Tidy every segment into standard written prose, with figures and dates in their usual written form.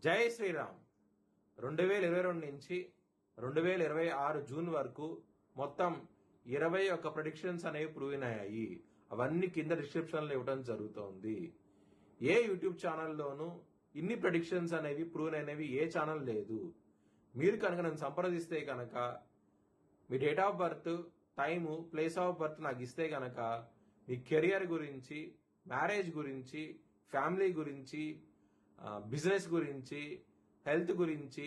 జై శ్రీరామ్. 2022 నుంచి 2026 జూన్ వరకు మొత్తం 21 ప్రెడిక్షన్స్ అనేవి ప్రూవ్ అయ్యాయి. అవన్నీ కింద డిస్క్రిప్షన్లో ఇవ్వడం జరుగుతోంది. ఏ యూట్యూబ్ ఛానల్లోనూ ఇన్ని ప్రెడిక్షన్స్ అనేవి ప్రూవ్ అయినవి ఏ ఛానల్ లేదు. మీరు కనుక నన్ను సంప్రదిస్తే కనుక మీ date of birth, time, place of birth నాకు ఇస్తే కనుక మీ కెరియర్ గురించి, మ్యారేజ్ గురించి, ఫ్యామిలీ గురించి, బిజినెస్ గురించి, హెల్త్ గురించి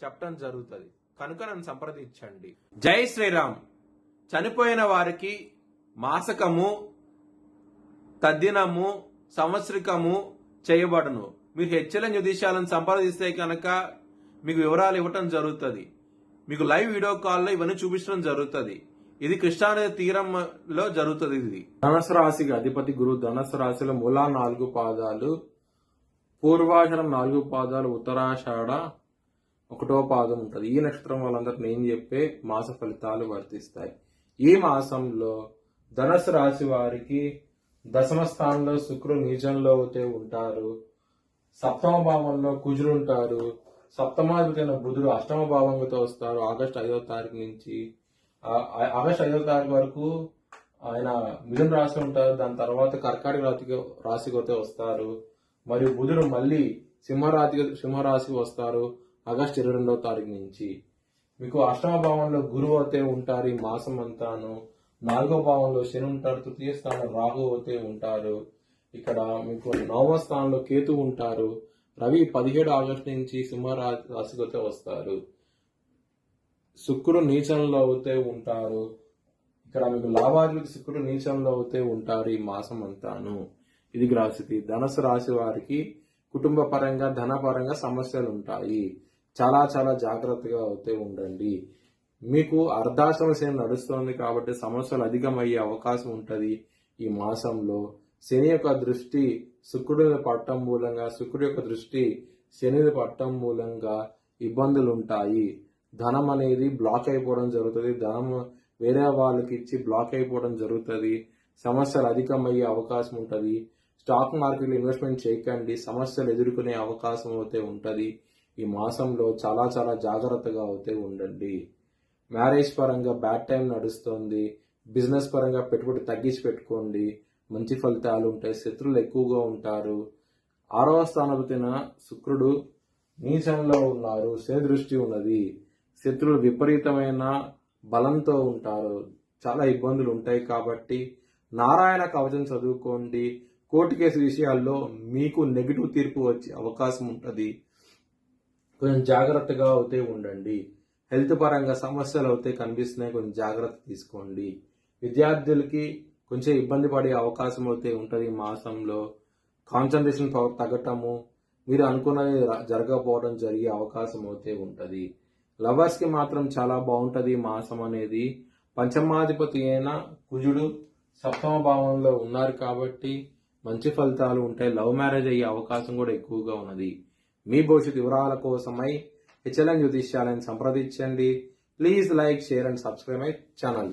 చెప్పడం జరుగుతుంది. కనుక నన్ను సంప్రదించండి. జై శ్రీరామ్. చనిపోయిన వారికి మాసకము, తద్దినము, సంవత్సరికము చేయబడును. మీరు హెచ్ఎల్ఎన్ జ్యోతిష్యాలను సంప్రదిస్తే కనుక మీకు వివరాలు ఇవ్వటం జరుగుతుంది. మీకు లైవ్ వీడియో కాల్లో ఇవన్నీ చూపించడం జరుగుతుంది. ఇది కృష్ణానది తీరంలో జరుగుతుంది. ఇది ధనుసు రాశికి అధిపతి గురువు. ధనుసు రాశిలో మూలా 4 పాదాలు, పూర్వాషాఢం 4 పాదాలు, ఉత్తరాషాఢ 1వ పాదం ఉంటుంది. ఈ నక్షత్రం వాళ్ళందరూ నేను చెప్పే మాస ఫలితాలు వర్తిస్తాయి. ఈ మాసంలో ధనుసు రాశి వారికి దశమ స్థానంలో శుక్రుడు నీచంలో అయితే ఉంటారు. సప్తమ భావంలో కుజుడు ఉంటారు. సప్తమాధిపతి బుధుడు అష్టమ భావంతో వస్తారు. ఆగస్టు 5వ తారీఖు నుంచి ఆగస్టు 5వ తారీఖు వరకు ఆయన మిథున రాశి ఉంటారు. దాని తర్వాత కర్కాటక రాశికి అయితే వస్తారు. మరియు బుధుడు మళ్ళీ సింహరాశికి వస్తారు ఆగస్టు 22వ తారీఖు నుంచి. మీకు అష్టమ భావంలో గురువు అయితే ఉంటారు ఈ మాసం అంతాను. 4వ భావంలో శని ఉంటారు. తృతీయ స్థానంలో రాహు అయితే ఉంటారు. ఇక్కడ మీకు 9వ స్థానంలో కేతు ఉంటారు. రవి 17 ఆగస్టు నుంచి సింహరాశికి అయితే వస్తారు. శుక్రుడు నీచంలో అయితే ఉంటారు. ఇక్కడ మీకు లాభాధిపతి శుక్రుడు నీచంలో అయితే ఉంటారు ఈ మాసం అంతాను. ఇది గ్రహస్థితి. ధనుసు రాశి వారికి కుటుంబ పరంగా, ధన పరంగా సమస్యలు ఉంటాయి. చాలా చాలా జాగ్రత్తగా అయితే ఉండండి. మీకు అర్ధాశ్రమ శని నడుస్తోంది కాబట్టి సమస్యలు అధికమయ్యే అవకాశం ఉంటుంది ఈ మాసంలో. శని యొక్క దృష్టి శుక్రుడిని పట్టడం మూలంగా, శుక్రుడి యొక్క దృష్టి శనిని పట్టడం మూలంగా ఇబ్బందులు ఉంటాయి. ధనం అనేది బ్లాక్ అయిపోవడం జరుగుతుంది. ధనం వేరే వాళ్ళకి ఇచ్చి బ్లాక్ అయిపోవడం జరుగుతుంది. సమస్యలు అధికమయ్యే అవకాశం ఉంటుంది. స్టాక్ మార్కెట్లో ఇన్వెస్ట్మెంట్ చేయకండి. సమస్యలు ఎదుర్కొనే అవకాశం అయితే ఉంటుంది. ఈ మాసంలో చాలా చాలా జాగ్రత్తగా అయితే ఉండండి. మ్యారేజ్ పరంగా బ్యాడ్ టైం నడుస్తుంది. బిజినెస్ పరంగా పెట్టుబడి తగ్గించి పెట్టుకోండి. మంచి ఫలితాలు ఉంటాయి. శత్రువులు ఎక్కువగా ఉంటారు. 6వ స్థానాధిపతిన శుక్రుడు నీచంలో ఉన్నారు. శని దృష్టి ఉన్నది. శత్రువులు విపరీతమైన బలంతో ఉంటారు. చాలా ఇబ్బందులు ఉంటాయి. కాబట్టి నారాయణ కవచం చదువుకోండి. కోర్టు కేసు విషయాల్లో మీకు నెగిటివ్ తీర్పు వచ్చే అవకాశం ఉంటుంది. కొంచెం జాగ్రత్తగా అయితే ఉండండి. హెల్త్ పరంగా సమస్యలు అయితే కనిపిస్తున్నాయి. కొంచెం జాగ్రత్త తీసుకోండి. విద్యార్థులకి కొంచెం ఇబ్బంది పడే అవకాశం అయితే ఉంటుంది. మాసంలో కాన్సన్ట్రేషన్ పవర్ తగ్గటము, మీరు అనుకున్నది జరగకపోవడం జరిగే అవకాశం అయితే ఉంటుంది. లవర్స్ కి మాత్రం చాలా బాగుంటుంది మాసం అనేది. పంచమాధిపతి అయిన కుజుడు సప్తమ భావంలో ఉన్నారు కాబట్టి మంచి ఫలితాలు ఉంటాయి. లవ్ మ్యారేజ్ అయ్యే అవకాశం కూడా ఎక్కువగా ఉన్నది. మీ భవిష్యత్ వివరాల కోసమై హెచ్ఎల్ఎన్ జ్యోతిష్యాలను సంప్రదించండి. Please like, share and subscribe my channel.